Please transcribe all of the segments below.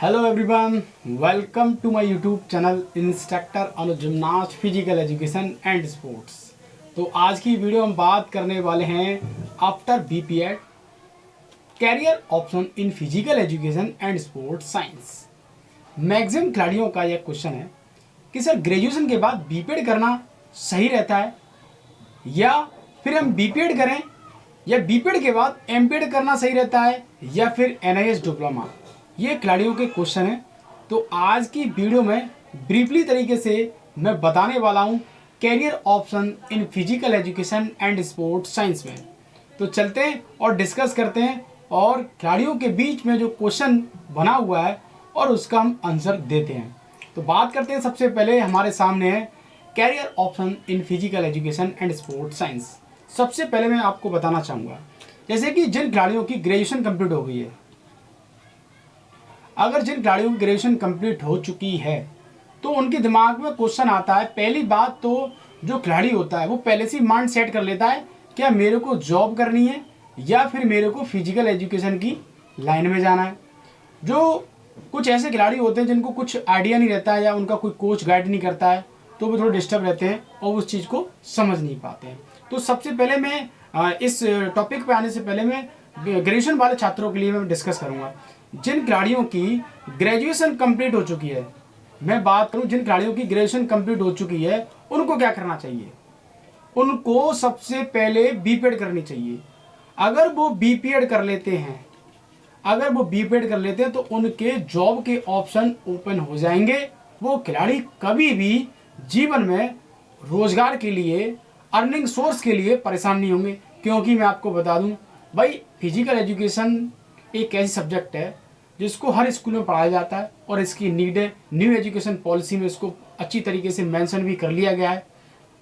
Hello everyone, welcome to my YouTube channel instructor Anuj gymnast physical education and sports. तो आज की video हम बात करने वाले हैं after BPEd career option in physical education and sports science. Maximum खिलाड़ियों का यह क्वेश्चन है कि सर ग्रेजुएशन के बाद बीपीएड करना सही रहता है या फिर हम बीपीएड करें, या बीपीएड के बाद एमपीएड करना सही रहता है या फिर एनआईएस डिप्लोमा। ये खिलाड़ियों के क्वेश्चन हैं। तो आज की वीडियो में ब्रीफली तरीके से मैं बताने वाला हूँ career option in physical education and sports science में। तो चलते हैं और डिस्कस करते हैं और खिलाड़ियों के बीच में जो क्वेश्चन बना हुआ है और उसका हम आंसर देते हैं। तो बात करते हैं, सबसे पहले हमारे सामने है career option in physical education and sports science. सबसे पहले मैं आपको बताना चाहूँगा, जैसे कि जिन खिलाड़ियों की ग्रेजुएशन कंप्लीट हो गई है, अगर जिन खिलाड़ियों की ग्रेजुएशन कंप्लीट हो चुकी है तो उनके दिमाग में क्वेश्चन आता है। पहली बात तो जो खिलाड़ी होता है वो पहले से माइंड सेट कर लेता है, क्या मेरे को जॉब करनी है या फिर मेरे को फिजिकल एजुकेशन की लाइन में जाना है। जो कुछ ऐसे खिलाड़ी होते हैं जिनको कुछ आइडिया नहीं रहता है या उनका कोई कोच गाइड नहीं करता है, तो वो थोड़े डिस्टर्ब रहते हैं और उस चीज़ को समझ नहीं पाते हैं। तो सबसे पहले मैं इस टॉपिक पे आने से पहले मैं ग्रेजुएशन वाले छात्रों के लिए मैं डिस्कस करूँगा। जिन खिलाड़ियों की ग्रेजुएशन कंप्लीट हो चुकी है, मैं बात करूं जिन खिलाड़ियों की ग्रेजुएशन कंप्लीट हो चुकी है, उनको क्या करना चाहिए। उनको सबसे पहले बीपीएड करनी चाहिए। अगर वो बीपीएड कर लेते हैं तो उनके जॉब के ऑप्शन ओपन हो जाएंगे। वो खिलाड़ी कभी भी जीवन में रोजगार के लिए, अर्निंग सोर्स के लिए परेशान नहीं होंगे। क्योंकि मैं आपको बता दूं भाई, फिजिकल एजुकेशन एक ऐसी सब्जेक्ट है जिसको हर स्कूल में पढ़ाया जाता है और इसकी नीड है। न्यू एजुकेशन पॉलिसी में इसको अच्छी तरीके से मेंशन भी कर लिया गया है।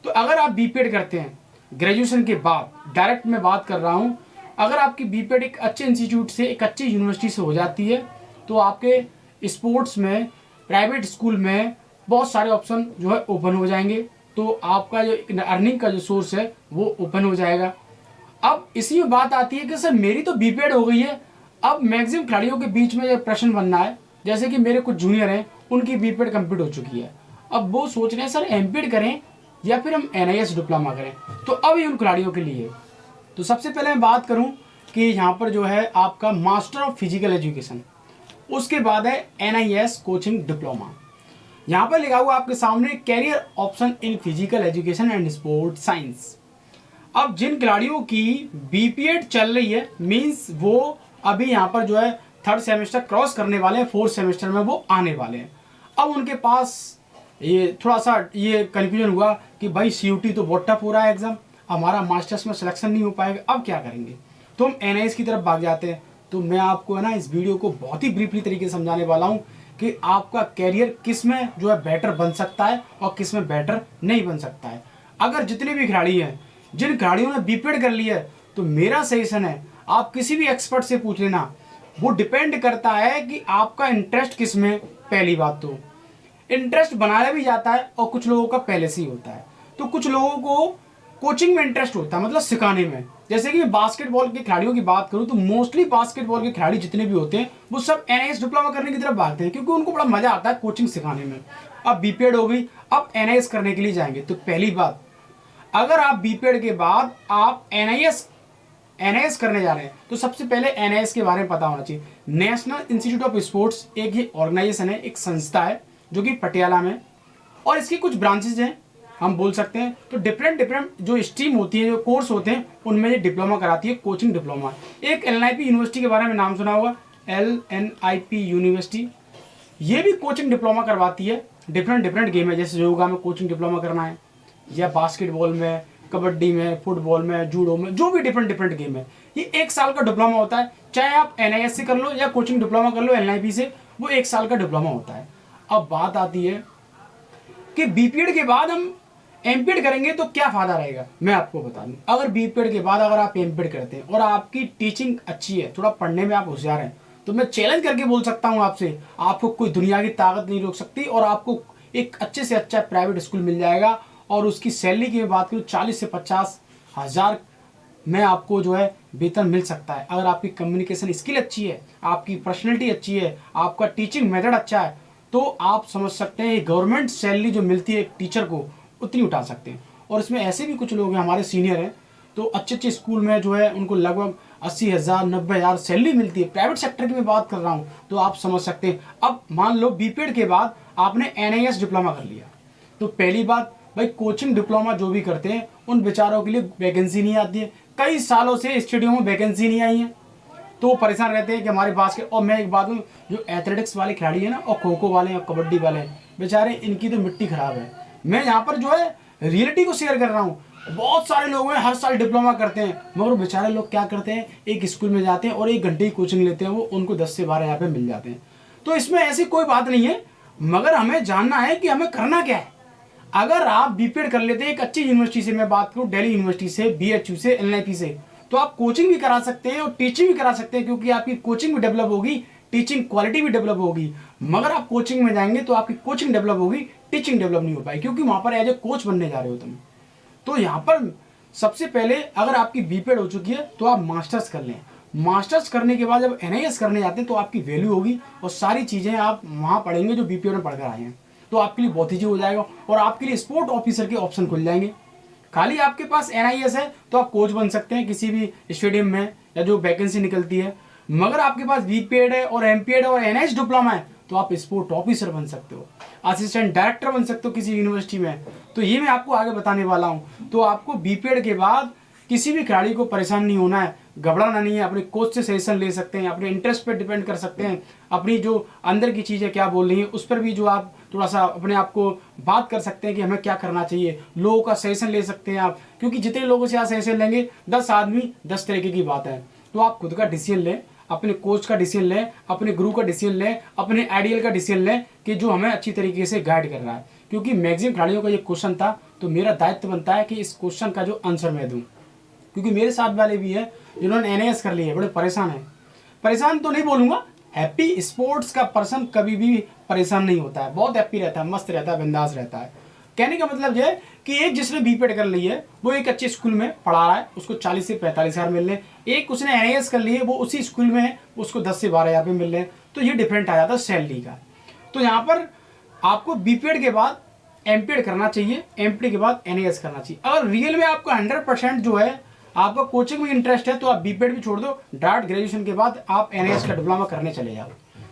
तो अगर आप बीपीएड करते हैं ग्रेजुएशन के बाद, डायरेक्ट मैं बात कर रहा हूँ, अगर आपकी बीपीएड एक अच्छे इंस्टीट्यूट से, एक अच्छी यूनिवर्सिटी से हो जाती है, तो आपके स्पोर्ट्स में, प्राइवेट स्कूल में बहुत सारे ऑप्शन जो है ओपन हो जाएंगे। तो आपका जो अर्निंग का जो सोर्स है वो ओपन हो जाएगा। अब इसी में बात आती है कि सर मेरी तो बीपीएड हो गई है। अब मैक्सिमम खिलाड़ियों के बीच में यह प्रश्न बनना है, जैसे कि मेरे कुछ जूनियर हैं, उनकी बीपीएड कंप्लीट हो चुकी है। अब वो सोच रहे हैं सर एमपीएड करें या फिर हम एनआईएस डिप्लोमा करें। तो अब ये उन खिलाड़ियों के लिए, तो सबसे पहले मैं बात करूं कि यहाँ पर जो है आपका मास्टर ऑफ फिजिकल एजुकेशन, उसके बाद है एनआईएस कोचिंग डिप्लोमा। यहाँ पर लिखा हुआ आपके सामने career option in physical education and sports science. अब जिन खिलाड़ियों की बीपीएड चल रही है, मीन्स वो अभी यहाँ पर जो है थर्ड सेमेस्टर क्रॉस करने वाले हैं, फोर्थ सेमेस्टर में वो आने वाले हैं। अब उनके पास ये थोड़ा सा ये कन्फ्यूजन हुआ कि भाई सीयूटी तो बहुत टफ हो रहा है एग्जाम, हमारा मास्टर्स में सिलेक्शन नहीं हो पाएगा, अब क्या करेंगे। तो हम एनआईएस की तरफ भाग जाते हैं। तो मैं आपको है ना इस वीडियो को बहुत ही ब्रीफली तरीके से समझाने वाला हूँ कि आपका कैरियर किस में जो है बेटर बन सकता है और किस में बेटर नहीं बन सकता है। अगर जितने भी खिलाड़ी हैं, जिन खिलाड़ियों ने बीपीएड कर लिया है, तो मेरा सजेशन है आप किसी भी एक्सपर्ट से पूछ लेना। वो डिपेंड करता है कि आपका इंटरेस्ट किस में। पहली बात तो इंटरेस्ट बनाया भी जाता है और कुछ लोगों का पहले से ही होता है। तो कुछ लोगों को कोचिंग में इंटरेस्ट होता है, मतलब सिखाने में। जैसे कि मैं बास्केटबॉल के खिलाड़ियों की बात करूं तो मोस्टली बास्केटबॉल के खिलाड़ी जितने भी होते हैं वो सब एनआईएस डिप्लोमा करने की तरफ भागते हैं, क्योंकि उनको बड़ा मजा आता है कोचिंग सिखाने में। अब बीपीएड हो गई, अब एनआईएस करने के लिए जाएंगे। तो पहली बात, अगर आप बीपीएड के बाद आप एनआईएस करने जा रहे हैं तो सबसे पहले एनआईएस के बारे में पता होना चाहिए। नेशनल इंस्टीट्यूट ऑफ स्पोर्ट्स एक ये ऑर्गेनाइजेशन है, एक संस्था है जो कि पटियाला में, और इसकी कुछ ब्रांचेज हैं हम बोल सकते हैं। तो डिफरेंट जो स्ट्रीम होती है, जो कोर्स होते हैं, उनमें ये डिप्लोमा कराती है, कोचिंग डिप्लोमा। एक एलएनआईपी यूनिवर्सिटी के बारे में नाम सुना होगा, एलएनआईपी यूनिवर्सिटी, ये भी कोचिंग डिप्लोमा करवाती है। डिफरेंट गेम है, जैसे योगा में कोचिंग डिप्लोमा करना है, या बास्केटबॉल में, कबड्डी में, फुटबॉल में, जूडो में, जो भी डिफरेंट गेम है, ये 1 साल का डिप्लोमा होता है। चाहे आप एनआईएस से कर लो या कोचिंग डिप्लोमा कर लो एलएनआईपी से, वो 1 साल का डिप्लोमा होता है। अब बात आती है कि बीपीएड के बाद हम एमपीएड करेंगे तो क्या फायदा रहेगा। मैं आपको बता दूं, अगर बीपीएड के बाद अगर आप एमपीएड करते हैं और आपकी टीचिंग अच्छी है, थोड़ा पढ़ने में आप होशियार हैं, तो मैं चैलेंज करके बोल सकता हूं आपसे, आपको कोई दुनिया की ताकत नहीं रोक सकती और आपको एक अच्छे से अच्छा प्राइवेट स्कूल मिल जाएगा। और उसकी सैलरी की बात करूँ 40 से 50 हज़ार मैं आपको जो है वेतन मिल सकता है। अगर आपकी कम्युनिकेशन स्किल अच्छी है, आपकी पर्सनैलिटी अच्छी है, आपका टीचिंग मेथड अच्छा है, तो आप समझ सकते हैं गवर्नमेंट सैलरी जो मिलती है एक टीचर को उतनी उठा सकते हैं। और इसमें ऐसे भी कुछ लोग हैं हमारे सीनियर हैं, तो अच्छे अच्छे स्कूल में जो है उनको लगभग 80,000 90,000 सैलरी मिलती है। प्राइवेट सेक्टर की मैं बात कर रहा हूँ, तो आप समझ सकते हैं। अब मान लो बीपीएड के बाद आपने एनआईएस डिप्लोमा कर लिया, तो पहली बात भाई कोचिंग डिप्लोमा जो भी करते हैं उन बेचारों के लिए वैकेंसी नहीं आती है। कई सालों से स्टेडियम में वैकेंसी नहीं आई है, तो वो परेशान रहते हैं कि हमारे पास के। और मैं एक बात हूँ, जो एथलेटिक्स वाले खिलाड़ी है ना, और खो खो वाले और कबड्डी वाले हैं, बेचारे इनकी तो मिट्टी खराब है। मैं यहाँ पर जो है रियलिटी को शेयर कर रहा हूँ। बहुत सारे लोग हैं हर साल डिप्लोमा करते हैं, मगर बेचारे लोग क्या करते हैं, एक स्कूल में जाते हैं और 1 घंटे की कोचिंग लेते हैं, वो उनको 10 से 12 यहाँ पे मिल जाते हैं। तो इसमें ऐसी कोई बात नहीं है, मगर हमें जानना है कि हमें करना क्या है। अगर आप बीपीएड कर लेते हैं एक अच्छी यूनिवर्सिटी से, मैं बात करूं दिल्ली यूनिवर्सिटी से, बीएचयू से, एनआईपी से, तो आप कोचिंग भी करा सकते हैं और टीचिंग भी करा सकते हैं, क्योंकि आपकी कोचिंग भी डेवलप होगी, टीचिंग क्वालिटी भी डेवलप होगी। मगर आप कोचिंग में जाएंगे तो आपकी कोचिंग डेवलप होगी, टीचिंग डेवलप नहीं हो पाएगी, क्योंकि वहां पर एज ए कोच बनने जा रहे हो तुम। तो यहाँ पर सबसे पहले अगर आपकी बीपीएड हो चुकी है तो आप मास्टर्स कर लें। मास्टर्स करने के बाद जब एनआईएस करने जाते हैं तो आपकी वैल्यू होगी और सारी चीज़ें आप वहाँ पढ़ेंगे जो बीपीएड में पढ़कर आए हैं, तो आपके लिए बहुत ईजी हो जाएगा और आपके लिए स्पोर्ट ऑफिसर के ऑप्शन खुल जाएंगे। खाली आपके पास एनआईएस है तो आप कोच बन सकते हैं किसी भी स्टेडियम में या जो वैकेंसी निकलती है। मगर आपके पास बीपीएड है और एमपीएड और एनआईएस डिप्लोमा है तो आप स्पोर्ट ऑफिसर बन सकते हो, असिस्टेंट डायरेक्टर बन सकते हो किसी यूनिवर्सिटी में। तो ये मैं आपको आगे बताने वाला हूँ। तो आपको बीपीएड के बाद किसी भी खिलाड़ी को परेशान नहीं होना है, घबराना नहीं है, अपने कोच से सजेशन ले सकते हैं, अपने इंटरेस्ट पर डिपेंड कर सकते हैं, अपनी जो अंदर की चीज़ें क्या बोल रही हैं उस पर भी जो आप थोड़ा सा अपने आप को बात कर सकते हैं कि हमें क्या करना चाहिए। लोगों का सजेशन ले सकते हैं आप, क्योंकि जितने लोगों से आप सजेशन लेंगे 10 आदमी 10 तरीके की बात है। तो आप खुद का डिसीजन लें, अपने कोच का डिसीजन लें, अपने गुरु का डिसीजन लें, अपने आइडियल का डिसीजन लें कि जो हमें अच्छी तरीके से गाइड कर रहा है। क्योंकि मैक्सिमम खिलाड़ियों का ये क्वेश्चन था, तो मेरा दायित्व बनता है कि इस क्वेश्चन का जो आंसर मैं दूँ, क्योंकि मेरे साथ वाले भी हैं जिन्होंने एनआईएस कर लिया है, बड़े परेशान हैं। परेशान तो नहीं बोलूँगा, हैप्पी स्पोर्ट्स का पर्सन कभी भी परेशान नहीं होता है, बहुत हैप्पी रहता है, मस्त रहता है, बिंदास रहता है। कहने का मतलब यह है कि एक जिसने बीपीएड कर ली है वो एक अच्छे स्कूल में पढ़ा रहा है, उसको 40 से 45 हज़ार मिल रहे हैं। एक उसने एनआईएस कर ली है, वो उसी स्कूल में है, उसको 10 से 12 हज़ार मिल रहे हैं। तो ये डिफरेंट आ जाता है सैलरी का। तो यहाँ पर आपको बीपीएड के बाद एमपीएड करना चाहिए, एमपीएड के बाद एनआईएस करना चाहिए। अगर रियल में आपको 100% जो है आपका कोचिंग में इंटरेस्ट है तो आप बीपीएड भी छोड़ दो, डायरेक्ट ग्रेजुएशन के बाद आप एनआईएस का डिप्लोमा करने चले जाओ।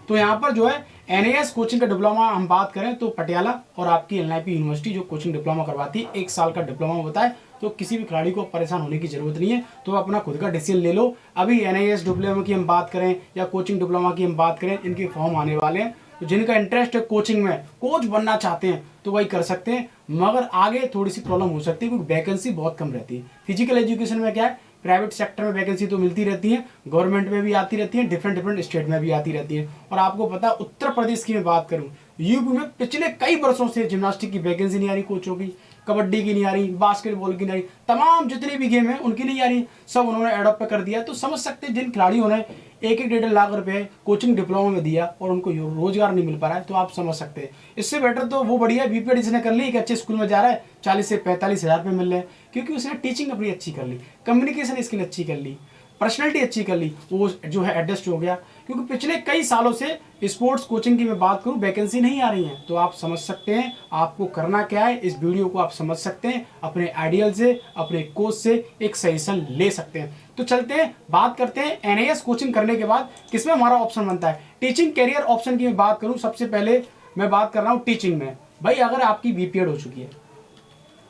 तो यहाँ पर जो है एनआईएस कोचिंग का डिप्लोमा हम बात करें तो पटियाला और आपकी एनआईपी यूनिवर्सिटी जो कोचिंग डिप्लोमा करवाती है 1 साल का डिप्लोमा होता है। तो किसी भी खिलाड़ी को परेशान होने की जरूरत नहीं है, तो अपना खुद का डिसीजन ले लो। अभी एनआईएस डिप्लोमा की हम बात करें या कोचिंग डिप्लोमा की हम बात करें, इनके फॉर्म आने वाले हैं। तो जिनका इंटरेस्ट है कोचिंग में, कोच बनना चाहते हैं तो वही कर सकते हैं, मगर आगे थोड़ी सी प्रॉब्लम हो सकती है क्योंकि वैकेंसी बहुत कम रहती है। फिजिकल एजुकेशन में क्या है, प्राइवेट सेक्टर में वैकेंसी तो मिलती रहती है, गवर्नमेंट में भी आती रहती है, डिफरेंट स्टेट में भी आती रहती है। और आपको पता उत्तर प्रदेश की मैं बात करूं, यूपी में पिछले कई वर्षों से जिम्नास्टिक की वैकेंसी नहीं आ रही कोचों की, कबड्डी की नहीं आ रही, बास्केटबॉल की नहीं आ रही, तमाम जितनी भी गेम है उनकी नहीं आ रही, सब उन्होंने एडॉप्ट कर दिया। तो समझ सकते हैं जिन खिलाड़ियों ने 1-1 लाख रुपए कोचिंग डिप्लोमा में दिया और उनको रोजगार नहीं मिल पा रहा है, तो आप समझ सकते हैं। इससे बेटर तो वो बढ़िया बीपीएड जिसने कर ली, एक अच्छे स्कूल में जा रहा है, 40 से 45 हज़ार रुपये मिल रहे हैं, क्योंकि उसने टीचिंग अपनी अच्छी कर ली, कम्युनिकेशन स्किल अच्छी कर ली, पर्सनैलिटी अच्छी कर ली, वो जो है एडजस्ट हो गया। क्योंकि पिछले कई सालों से स्पोर्ट्स कोचिंग की मैं बात करूं वैकेंसी नहीं आ रही है, तो आप समझ सकते हैं आपको करना क्या है। इस वीडियो को आप समझ सकते हैं, अपने आइडियल से, अपने कोच से एक सजेशन ले सकते हैं। तो चलते हैं बात करते हैं एनआईएस कोचिंग करने के बाद किसमें हमारा ऑप्शन बनता है। टीचिंग कैरियर ऑप्शन की मैं बात करूं, सबसे पहले मैं बात कर रहा हूं टीचिंग में। भाई अगर आपकी बीपीएड हो चुकी है,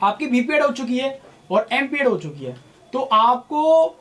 आपकी बीपीएड हो चुकी है और एमपीएड हो चुकी है, तो आपको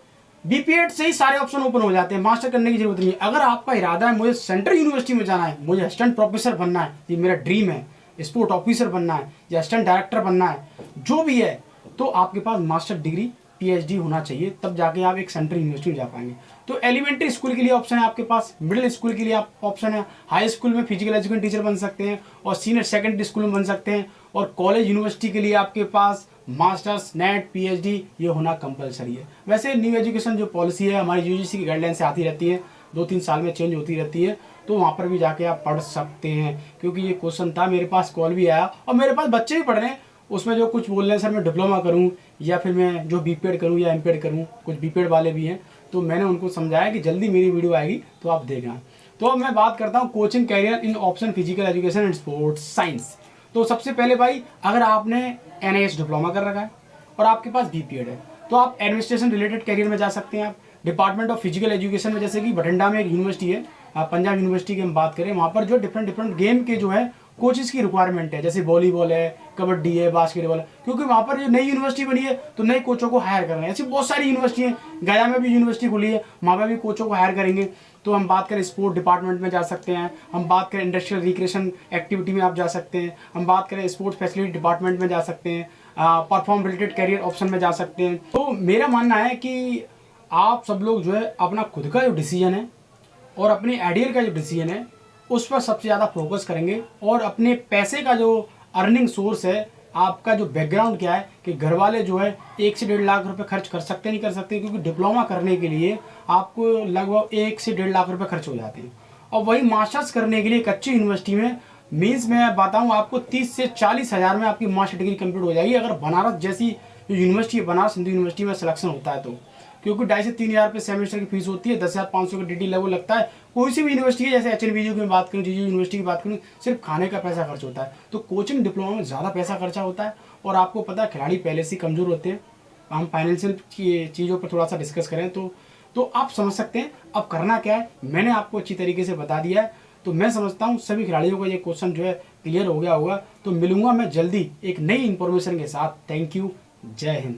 बीपीएड से ही सारे ऑप्शन ओपन हो जाते हैं, मास्टर करने की जरूरत नहीं है। अगर आपका इरादा है मुझे सेंट्रल यूनिवर्सिटी में जाना है, मुझे असिस्टेंट प्रोफेसर बनना है, ये मेरा ड्रीम है, स्पोर्ट ऑफिसर बनना है या असिस्टेंट डायरेक्टर बनना है, जो भी है, तो आपके पास मास्टर डिग्री पीएचडी होना चाहिए, तब जाके आप एक सेंट्रल यूनिवर्सिटी में जा पाएंगे। तो एलिमेंट्री स्कूल के लिए ऑप्शन है आपके पास, मिडिल स्कूल के लिए आप ऑप्शन है, हाई स्कूल में फिजिकल एजुकेशन टीचर बन सकते हैं और सीनियर सेकेंडरी स्कूल में बन सकते हैं, और कॉलेज यूनिवर्सिटी के लिए आपके पास मास्टर्स नेट पीएचडी ये होना कंपलसरी है। वैसे न्यू एजुकेशन जो पॉलिसी है हमारी यूजीसी की गाइडलाइन से आती रहती है, 2-3 साल में चेंज होती रहती है, तो वहाँ पर भी जाके आप पढ़ सकते हैं। क्योंकि ये क्वेश्चन था, मेरे पास कॉल भी आया और मेरे पास बच्चे भी पढ़ रहे हैं, उसमें जो कुछ बोल रहे हैं सर मैं डिप्लोमा करूं या फिर मैं जो बीपीएड करूं या एमपीएड करूं, कुछ बीपीएड वाले भी हैं, तो मैंने उनको समझाया कि जल्दी मेरी वीडियो आएगी तो आप देखना। तो अब मैं बात करता हूँ coaching career in option physical education and sports science. तो सबसे पहले भाई, अगर आपने NIH डिप्लोमा कर रखा है और आपके पास BPEड है तो आप एडमिनिस्ट्रेशन रिलेटेड कैरियर में जा सकते हैं। आप डिपार्टमेंट ऑफ फिजिकल एजुकेशन में, जैसे कि बठिंडा में एक यूनिवर्सिटी है, पंजाब यूनिवर्सिटी की हम बात करें, वहाँ पर जो डिफरेंट गेम के जो है कोचेस की रिक्वायरमेंट है, जैसे वॉलीबॉल है, कबड्डी है, बास्केटबॉल है, क्योंकि वहाँ पर जो नई यूनिवर्सिटी बनी है तो नए कोचों को हायर कर रहे हैं। ऐसी बहुत सारी यूनिवर्सिटी हैं, गया में भी यूनिवर्सिटी खुली है, वहाँ पर भी कोचों को हायर करेंगे। तो हम बात करें स्पोर्ट डिपार्टमेंट में जा सकते हैं, हम बात करें इंडस्ट्रियल रिक्रिएशन एक्टिविटी में आप जा सकते हैं, हम बात करें स्पोर्ट्स फैसिलिटी डिपार्टमेंट में जा सकते हैं, परफॉर्म रिलेटेड कैरियर ऑप्शन में जा सकते हैं। तो मेरा मानना है कि आप सब लोग जो है अपना खुद का जो डिसीजन है और अपने आइडियल का जो डिसीजन है उस पर सबसे ज़्यादा फोकस करेंगे, और अपने पैसे का जो अर्निंग सोर्स है, आपका जो बैकग्राउंड क्या है कि घर वाले जो है 1 से 1.5 लाख रुपए खर्च कर सकते नहीं कर सकते, क्योंकि डिप्लोमा करने के लिए आपको लगभग 1 से 1.5 लाख रुपए खर्च हो जाते हैं। और वही मास्टर्स करने के लिए एक अच्छी यूनिवर्सिटी में मीन्स मैं बताऊँ आपको 30 से 40 हज़ार में आपकी मास्टर डिग्री कंप्लीट हो जाएगी, अगर बनारस जैसी जो यूनिवर्सिटी है, बनारस हिंदू यूनिवर्सिटी में सिलेक्शन होता है तो। क्योंकि 2.5 से 3 हज़ार रुपये सेमेस्टर की फीस होती है, 10,500 का DD लेवल लगता है। कोई सी भी यूनिवर्सिटी है, जैसे HNVU की बात करूँ, JU यूनिवर्सिटी की बात करूँ, सिर्फ खाने का पैसा खर्च होता है। तो कोचिंग डिप्लोमा में ज़्यादा पैसा खर्चा होता है, और आपको पता है खिलाड़ी पहले से कमज़ोर होते हैं। हम फाइनेंशियल चीज़ों पर थोड़ा सा डिस्कस करें तो आप समझ सकते हैं अब करना क्या है। मैंने आपको अच्छी तरीके से बता दिया है, तो मैं समझता हूँ सभी खिलाड़ियों का ये क्वेश्चन जो है क्लियर हो गया होगा। तो मिलूंगा मैं जल्दी एक नई इन्फॉर्मेशन के साथ। थैंक यू, जय हिंद।